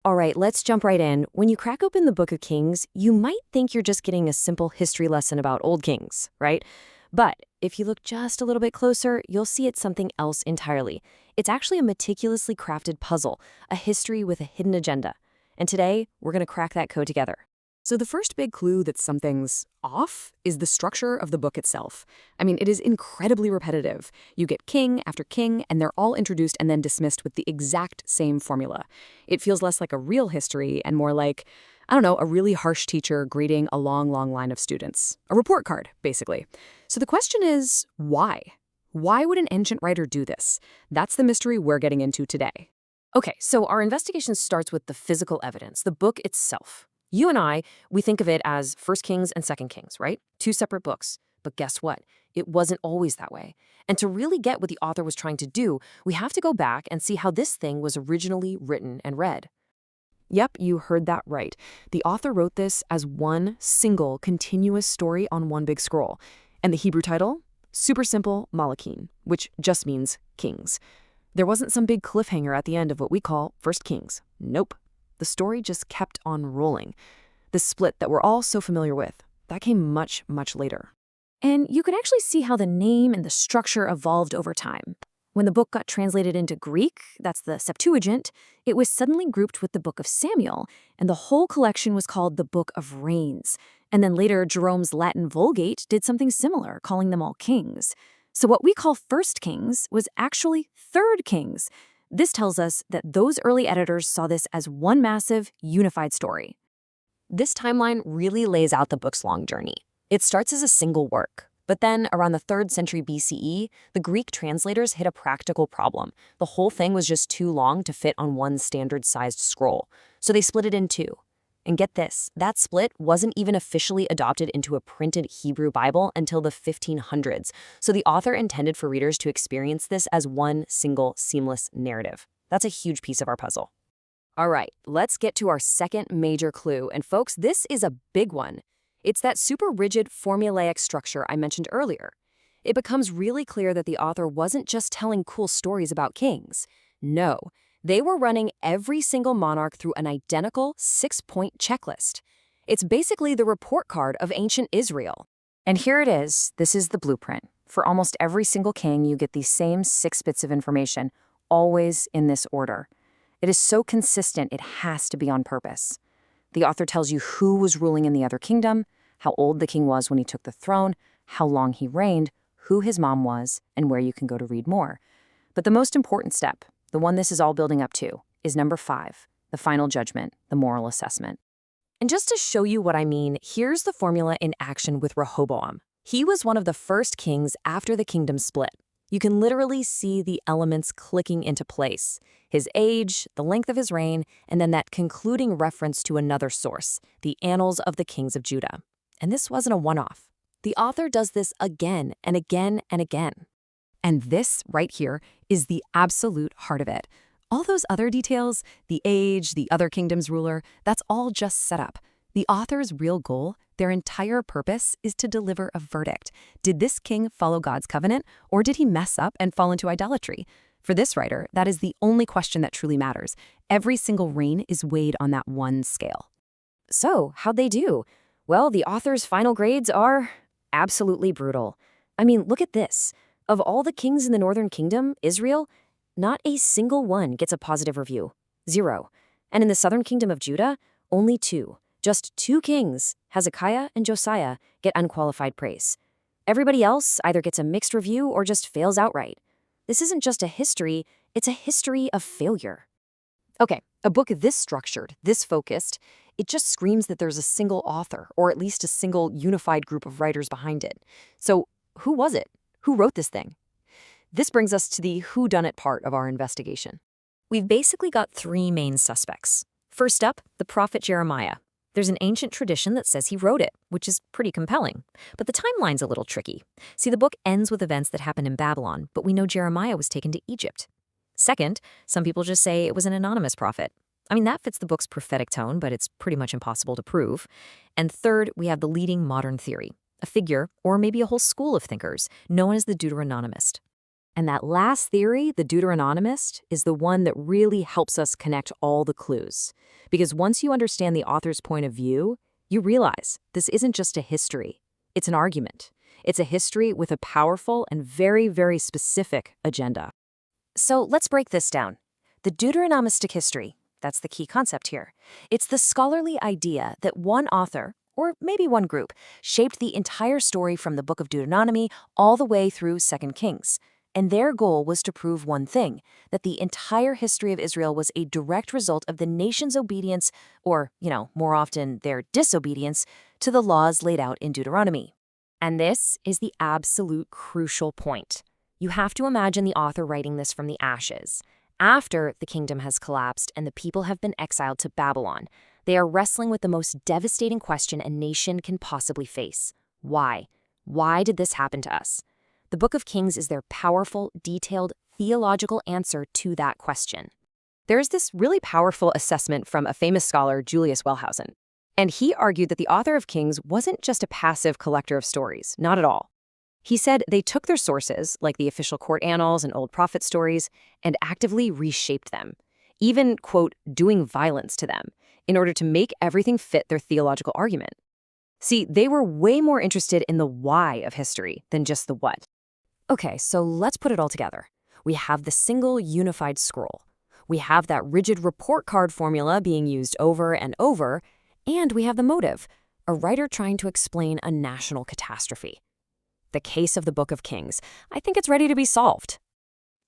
All right, let's jump right in. When you crack open the Book of Kings, you might think you're just getting a simple history lesson about old kings, right? But if you look just a little bit closer, you'll see it's something else entirely. It's actually a meticulously crafted puzzle, a history with a hidden agenda. And today, we're going to crack that code together. So the first big clue that something's off is the structure of the book itself. I mean, it is incredibly repetitive. You get king after king, and they're all introduced and then dismissed with the exact same formula. It feels less like a real history and more like, I don't know, a really harsh teacher greeting a long, long line of students. A report card, basically. So the question is, why? Why would an ancient writer do this? That's the mystery we're getting into today. Okay, so our investigation starts with the physical evidence, the book itself. You and I, we think of it as First Kings and Second Kings, right? Two separate books. But guess what? It wasn't always that way. And to really get what the author was trying to do, we have to go back and see how this thing was originally written and read. Yep, you heard that right. The author wrote this as one single continuous story on one big scroll. And the Hebrew title? Super simple, Malachim, which just means kings. There wasn't some big cliffhanger at the end of what we call First Kings. Nope. The story just kept on rolling. The split that we're all so familiar with, that came much, much later. And you can actually see how the name and the structure evolved over time. When the book got translated into Greek, that's the Septuagint, it was suddenly grouped with the Book of Samuel, and the whole collection was called the Book of Reigns. And then later, Jerome's Latin Vulgate did something similar, calling them all kings. So what we call First Kings was actually Third Kings. This tells us that those early editors saw this as one massive, unified story. This timeline really lays out the book's long journey. It starts as a single work, but then around the 3rd century BCE, the Greek translators hit a practical problem. The whole thing was just too long to fit on one standard-sized scroll, so they split it in two. And get this, that split wasn't even officially adopted into a printed Hebrew Bible until the 1500s, so the author intended for readers to experience this as one single, seamless narrative. That's a huge piece of our puzzle. All right, let's get to our second major clue, and folks, this is a big one. It's that super rigid, formulaic structure I mentioned earlier. It becomes really clear that the author wasn't just telling cool stories about kings. No. They were running every single monarch through an identical 6-point checklist. It's basically the report card of ancient Israel. And here it is. This is the blueprint. For almost every single king, you get these same 6 bits of information, always in this order. It is so consistent, it has to be on purpose. The author tells you who was ruling in the other kingdom, how old the king was when he took the throne, how long he reigned, who his mom was, and where you can go to read more. But the most important step, the one this is all building up to, is number 5, the final judgment, the moral assessment. And just to show you what I mean, here's the formula in action with Rehoboam. He was one of the first kings after the kingdom split. You can literally see the elements clicking into place. His age, the length of his reign, and then that concluding reference to another source, the Annals of the Kings of Judah. And this wasn't a one-off. The author does this again and again and again. And this right here is the absolute heart of it. All those other details, the age, the other kingdom's ruler, that's all just set up. The author's real goal, their entire purpose, is to deliver a verdict. Did this king follow God's covenant, or did he mess up and fall into idolatry? For this writer, that is the only question that truly matters. Every single reign is weighed on that one scale. So, how'd they do? Well, the author's final grades are absolutely brutal. I mean, look at this. Of all the kings in the northern kingdom, Israel, not a single one gets a positive review. 0. And in the southern kingdom of Judah, only 2. Just 2 kings, Hezekiah and Josiah, get unqualified praise. Everybody else either gets a mixed review or just fails outright. This isn't just a history, it's a history of failure. Okay, a book this structured, this focused, it just screams that there's a single author, or at least a single unified group of writers behind it. So who was it? Who wrote this thing? This brings us to the whodunit part of our investigation. We've basically got 3 main suspects. First up, the prophet Jeremiah. There's an ancient tradition that says he wrote it, which is pretty compelling. But the timeline's a little tricky. See, the book ends with events that happened in Babylon, but we know Jeremiah was taken to Egypt. Second, some people just say it was an anonymous prophet. I mean, that fits the book's prophetic tone, but it's pretty much impossible to prove. And third, we have the leading modern theory, a figure, or maybe a whole school of thinkers, known as the Deuteronomist. And that last theory, the Deuteronomist, is the one that really helps us connect all the clues. Because once you understand the author's point of view, you realize this isn't just a history. It's an argument. It's a history with a powerful and very, very specific agenda. So let's break this down. The Deuteronomistic history, that's the key concept here. It's the scholarly idea that one author, or maybe one group, shaped the entire story from the book of Deuteronomy all the way through 2 Kings. And their goal was to prove one thing, that the entire history of Israel was a direct result of the nation's obedience, or, more often their disobedience, to the laws laid out in Deuteronomy. And this is the absolute crucial point. You have to imagine the author writing this from the ashes. After the kingdom has collapsed and the people have been exiled to Babylon, they are wrestling with the most devastating question a nation can possibly face. Why? Why did this happen to us? The Book of Kings is their powerful, detailed, theological answer to that question. There's this really powerful assessment from a famous scholar, Julius Wellhausen. And he argued that the author of Kings wasn't just a passive collector of stories, not at all. He said they took their sources, like the official court annals and old prophet stories, and actively reshaped them, even, quote, doing violence to them, in order to make everything fit their theological argument. See, they were way more interested in the why of history than just the what. Okay, so let's put it all together. We have the single unified scroll. We have that rigid report card formula being used over and over, and we have the motive, a writer trying to explain a national catastrophe. The case of the Book of Kings, I think it's ready to be solved.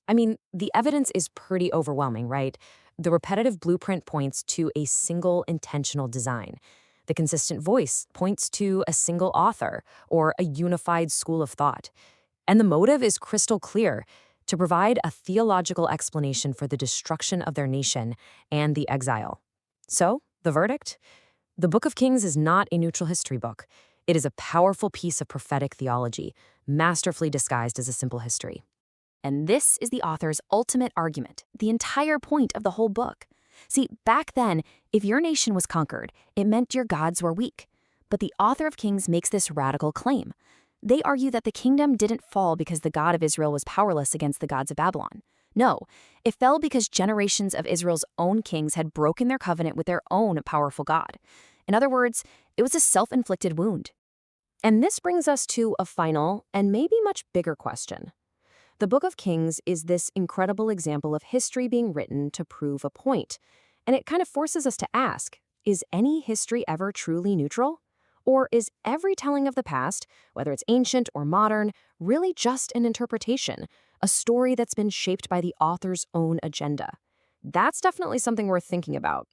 I mean, the evidence is pretty overwhelming, right? The repetitive blueprint points to a single intentional design. The consistent voice points to a single author or a unified school of thought. And the motive is crystal clear, to provide a theological explanation for the destruction of their nation and the exile. So, the verdict? The Book of Kings is not a neutral history book. It is a powerful piece of prophetic theology, masterfully disguised as a simple history. And this is the author's ultimate argument, the entire point of the whole book. See, back then, if your nation was conquered, it meant your gods were weak. But the author of Kings makes this radical claim. They argue that the kingdom didn't fall because the God of Israel was powerless against the gods of Babylon. No, it fell because generations of Israel's own kings had broken their covenant with their own powerful God. In other words, it was a self-inflicted wound. And this brings us to a final and maybe much bigger question. The Book of Kings is this incredible example of history being written to prove a point. And it kind of forces us to ask, is any history ever truly neutral? Or is every telling of the past, whether it's ancient or modern, really just an interpretation, a story that's been shaped by the author's own agenda? That's definitely something worth thinking about.